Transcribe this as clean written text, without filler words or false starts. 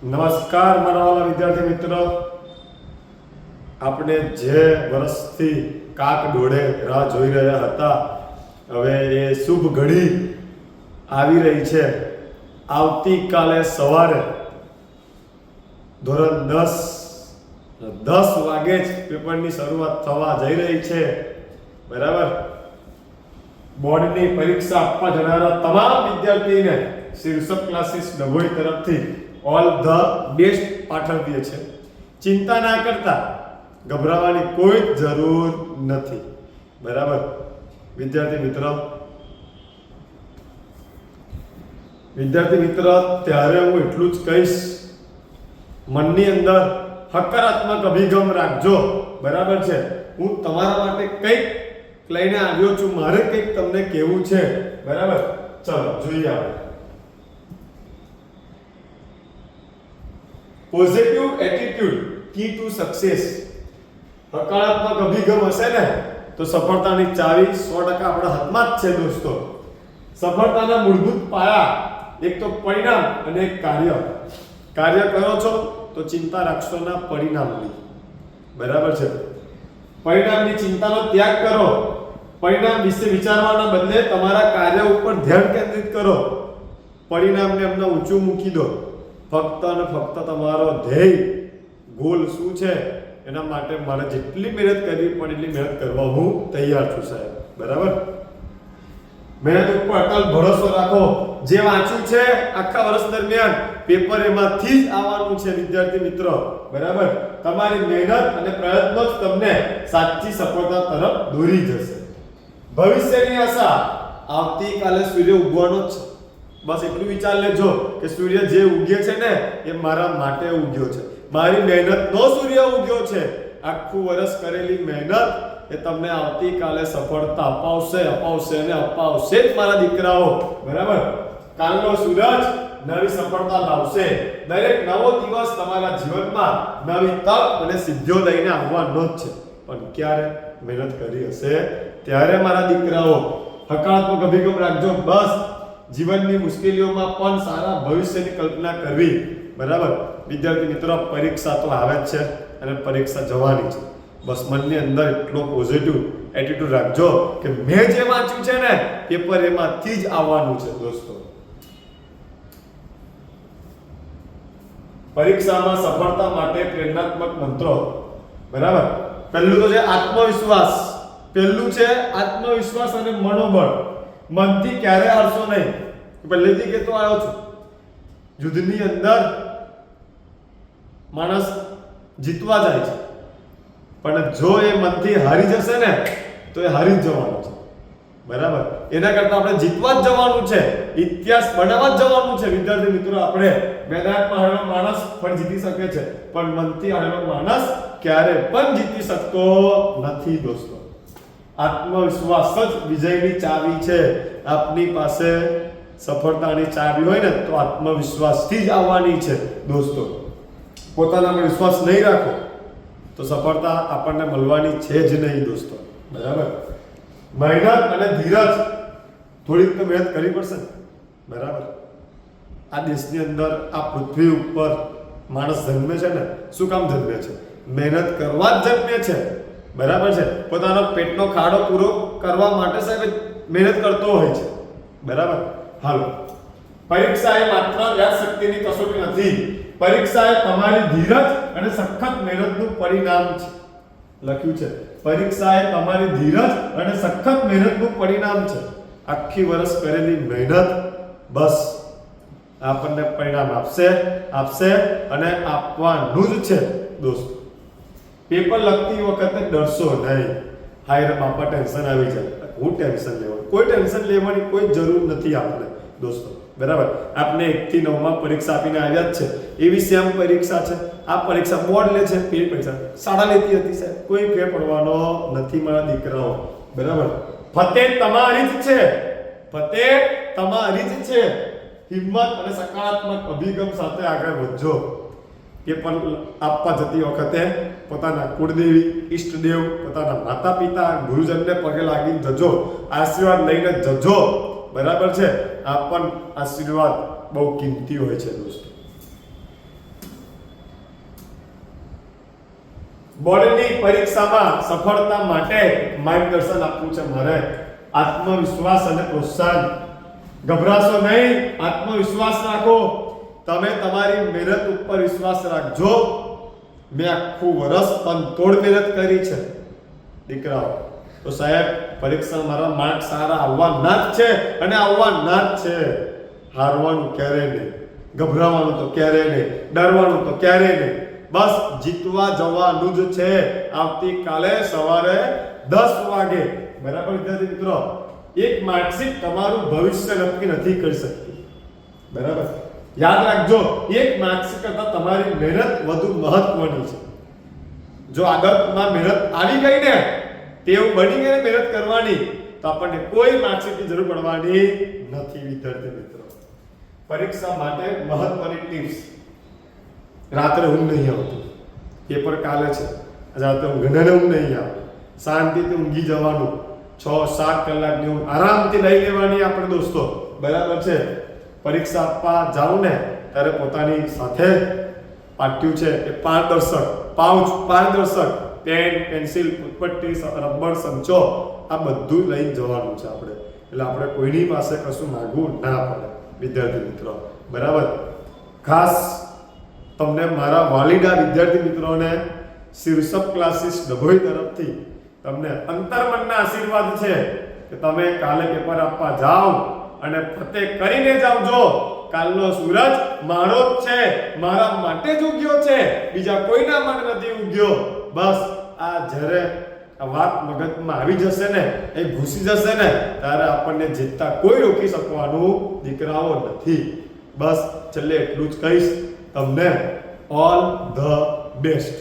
નમસ્કાર મારા વાલા વિદ્યાર્થી મિત્રો, આપણે જે વર્ષથી કાક ડોળે રાહ જોઈ રહ્યા હતા, હવે એ શુભ ઘડી આવી રહી છે. આવતીકાલે સવારે ધોરણ 10 વાગે જ પેપરની શરૂઆત થવા જઈ રહી છે. બરાબર. બોર્ડની પરીક્ષા આપવા જનારા તમામ વિદ્યાર્થીને શીર્ષક ક્લાસીસ ડભોઈ તરફથી ઓલ ધ બેસ્ટ પાઠવીએ છે. ચિંતા ના કરતા, ગભરાવાની કોઈ જરૂર નથી. બરાબર વિદ્યાર્થી મિત્રો, ત્યારે હું એટલું જ કહીશ, મનની અંદર હકારાત્મક અભિગમ રાખજો. બરાબર છે. હું તમારા માટે કંઈક લઈને આવ્યો છું, મારે કંઈક તમને કહેવું છે. બરાબર, ચલો જોઈએ આપણે. Positive attitude key to success. હકારાત્મક અભિગમ હશે ને તો સફળતાની ચાવી 100% આપણા હાથમાં જ છે દોસ્તો. સફળતાના મૂળભૂત પાયા એક તો પરિણામ અને એક કાર્ય. કાર્ય કરો છો તો ચિંતા રાખશો ના પરિણામની. બરાબર છે. પરિણામની ચિંતાનો ત્યાગ કરો. પરિણામ વિશે વિચારવાના બદલે તમારા કાર્ય ઉપર ધ્યાન કેન્દ્રિત કરો. પરિણામને એમને ઊંચું મૂકી દો. ફક્ત અને ફક્ત તમારો ધ્યેય ગોલ શું છે એના માટે મારે જેટલી મહેનત કરવી પડે એટલી મહેનત કરવા હું તૈયાર છું સાહેબ. બરાબર. મહેનત ઉપર અટલ ભરોસો રાખો. જે વાંચ્યું છે આખા વર્ષ દરમિયાન પેપર એમાંથી જ આવવાનું છે વિદ્યાર્થી મિત્રો. બરાબર. તમારી મહેનત અને પ્રયત્નો જ તમને સાચી સફળતા તરફ દોરી જશે. ભવિષ્યની આશા. આવતીકાલે સૂર્ય ઉગવાનો જ છે. બસ એટલું વિચાર લેજો કે સૂર્ય જે ઉગ્યો છે ને એ મારા માટે ઉગ્યો છે. મારી મહેનતનો સૂર્ય ઉગ્યો છે. આખું વર્ષ કરેલી મહેનત એ તમને આવતીકાલે સફળતા અપાવશે અને અપાવશે જ મારા દીકરાઓ. બરાબર. કાલનો સૂરજ નવી સફળતા લાવશે. દરેક નવો દિવસ તમારા જીવનમાં નવી તક અને સિદ્ધિઓ લઈને આવવાનો જ છે. પણ ક્યારે? મહેનત કરી હશે ત્યારે મારા દીકરાઓ. હકારાત્મક અભિગમ રાખજો. બસ જીવનની મુશ્કેલીઓમાં પણ સારા ભવિષ્યની કલ્પના કરવી. બરાબર વિદ્યાર્થી મિત્રો, પરીક્ષા તો આવે જ છે અને પરીક્ષા જવાની છે. બસ મનની અંદર એટલો પોઝિટિવ એટીટ્યુડ રાખજો કે મેં જે વાંચ્યું છે ને પેપર એમાંથી જ આવવાનું છે દોસ્તો. પરીક્ષામાં સફળતા માટે પ્રેરણાત્મક મંત્રો. બરાબર. પહેલું તો છે આત્મવિશ્વાસ. પહેલું છે આત્મવિશ્વાસ અને મનોબળ. મનથી ક્યારે હારશો નહીં. પહેલેથી કહેતો આવ્યો છું, યુદ્ધની અંદર માણસ જીતવા જાય છે, પણ જો એ મનથી હારી જશે ને તો એ હારી જ જવાનું છે. બરાબર. એના કરતા આપણે જીતવા જ જવાનું છે, ઇતિહાસ બનાવવા જ જવાનું છે વિદ્યાર્થી મિત્રો. આપણે મેદાનમાં હારેલો માણસ પણ જીતી શકે છે, પણ મનથી હારેલો માણસ ક્યારે પણ જીતી શકતો નથી દોસ્તો. આત્મવિશ્વાસ જ વિજયની ચાવી છે. આપની પાસે સફળતાની ચાવી હોય ને તો આત્મવિશ્વાસથી જ આવવાની છે દોસ્તો. પોતાનામાં વિશ્વાસ નહીં રાખો તો સફળતા આપણને મળવાની છે જ નહીં દોસ્તો. બરાબર. મહેનત અને ધીરજ. થોડીક તો મહેનત કરવી પડશે ને. બરાબર. આ દેશની અંદર આ પૃથ્વી ઉપર માણસ જન્મે છે ને શું કામ જન્મે છે? મહેનત કરવા જ જન્મે છે. બરાબર છે. પોતાનો પેટનો ખાડો પૂરો કરવા માટે સાહેબ મહેનત કરતો હોય છે. બરાબર. હાલો, પરીક્ષા એ માત્ર યાદશક્તિની કસોટી નથી. પરીક્ષા એ તમારી ધીરજ અને સખત મહેનતનું પરિણામ છે. લખ્યું છે, પરીક્ષા એ તમારી ધીરજ અને સખત મહેનતનું પરિણામ છે. આખી વર્ષ કરેલી મહેનત બસ આપણને પરિણામ આપશે અને આપવાનું જ છે દોસ્તો. પેપર લખતી વખતે ડરશો નહીં. હાય રે બાપા ટેન્શન આવી જાય. હું ટેન્શન લેવાનું? કોઈ ટેન્શન લેવાની કોઈ જરૂર નથી આપણે દોસ્તો. બરાબર. આપણે 1 થી 9 માં પરીક્ષા આપીને આવ્યા જ છે. એવી સેમ પરીક્ષા છે. આ પરીક્ષા બોર્ડ લે છે, પેડ પરીક્ષા શાળા લેતી હતી સાહેબ. કોઈ ફેર પડવાનો નથી મારા દીકરાઓ. બરાબર. ફતેહ તમારી જ છે. ફતેહ તમારી જ છે. હિંમત અને સકારાત્મક અભિગમ સાથે આગળ વધજો. એ પણ આપવા જતી વખતે પોતાના કુળદેવી, ઈષ્ટદેવ, પોતાના માતા પિતા, ગુરુજનને પગે લાગીને જજો. આશીર્વાદ લઈને જજો. બરાબર છે. આ પણ આશીર્વાદ બહુ કિંમતી હોય છે દોસ્તો. બોર્ડની પરીક્ષામાં સફળતા માટે માર્ગદર્શન આપવું છે મારે. આત્મવિશ્વાસ અને પ્રોત્સાહન. ગભરાશો નહીં, આત્મવિશ્વાસ રાખો. તમે તમારી મહેનત ઉપર વિશ્વાસ રાખજો. મેં આખું વર્ષ તનતોડ મહેનત કરી છે દીકરાઓ, તો સાહેબ પરીક્ષા મારા માર્ક સારા આવવાના જ છે અને આવવાના જ છે. હારવાનું ક્યારે નહીં, ગભરાવાનું તો ક્યારે નહીં, ડરવાનું તો ક્યારે નહીં. બસ જીતવા જવાનું જ છે. આવતીકાલે સવારે 10 વાગે. બરાબર વિદ્યાર્થી મિત્રો? એક માર્કશીટ તમારું ભવિષ્ય નક્કી નથી કરી શકતી. બરાબર, યાદ રાખજો, એક માર્કશીટ કરતા તમારી મહેનત વધુ મહત્વની છે. જો આદતમાં મહેનત આવી ગઈ ને, ટેવ બની ગઈ મહેનત કરવાની, તો આપણને કોઈ માર્કશીટની જરૂર પડવાની નથી વિદ્યાર્થી મિત્રો. પરીક્ષા માટે મહત્વની ટિપ્સ. રાત્રે ઊંઘ નહીં આવતી, પેપર કાલે છે, રાત્રે ઊંઘ નહીં આવે, શાંતિથી ઊંઘી જવાનું. 6-7 કલાકની ઊંઘ આરામથી લઈ લેવાની આપણે દોસ્તો. બરાબર છે? પરીક્ષા આપવા જાવ ને ત્યારે પોતાની સાથે પાટ્યું છે એ પારદર્શક પેન, પેન્સિલ, પુષ્પટ્ટી, રબર, સંચો આ બધું લઈને જવાનું છે આપણે. એટલે આપણે કોઈની પાસે કશું માંગવું ના પડે વિદ્યાર્થી મિત્રો. બરાબર? ખાસ તમને મારા વાલીડા વિદ્યાર્થી મિત્રોને શીર્ષક ક્લાસીસ ડભોઈ તરફથી તમને અંતર્મનના આશીર્વાદ છે કે તમે કાલે પેપર આપવા જાઓ અને ફતેહ કરીને જાવજો. કાલનો સૂરજ મારો જ છે, મારા માટે જ ઉગ્યો છે, બીજા કોઈના માટે નથી ઉગ્યો. બસ આ જ્યારે આ વાત મગજમાં આવી જશે ને, એ ઘૂસી જશે ને, ત્યારે આપણને જીતતા કોઈ રોકી શકવાનું દીકરાઓ નથી. બસ છેલ્લે એટલું જ કહીશ તમને, ઓલ ધ બેસ્ટ.